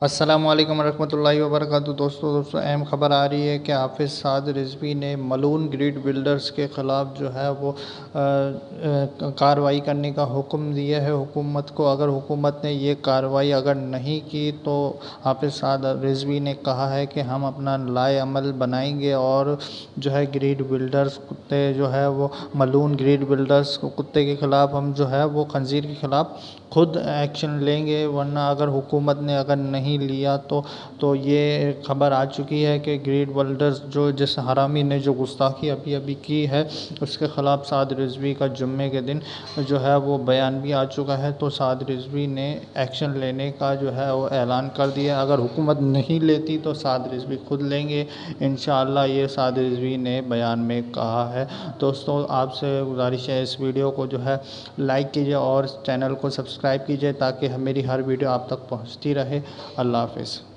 السلام علیکم ورحمۃ اللہ وبرکاتہ۔ دوستوں اہم خبر آ رہی ہے کہ حافظ سعد رضوی نے ملون گریڈ بلڈرز کے خلاف جو ہے وہ کارروائی کرنے کا حکم دیا ہے حکومت کو۔ اگر حکومت نے یہ کارروائی نہیں کی تو حافظ سعد رضوی نے کہا ہے کہ ہم اپنا لائحہ عمل بنائیں گے اور جو ہے گریڈ بلڈرز کتے جو ہے وہ ملون گریڈ بلڈرز کتے کے خلاف ہم جو ہے وہ خنزیر کے خلاف خود ایکشن لیں گے، ورنہ اگر حکومت نے نہیں لیا تو یہ خبر آ چکی ہے کہ گریڈ بلڈرز جس حرامی نے جو گستاخی ابھی کی ہے اس کے خلاف سعد رضوی کا جمعے کے دن جو ہے وہ بیان بھی آ چکا ہے۔ تو سعد رضوی نے ایکشن لینے کا جو ہے وہ اعلان کر دیا۔ اگر حکومت نہیں لیتی تو سعد رضوی خود لیں گے انشاءاللہ، یہ سعد رضوی نے بیان میں کہا ہے۔ دوستوں آپ سے گزارش ہے اس ویڈیو کو جو ہے لائک کیجیے اور چینل کو سبسکرائب کیجیے تاکہ میری ہر ویڈیو آپ تک پہنچتی رہے۔ اللہ حافظ۔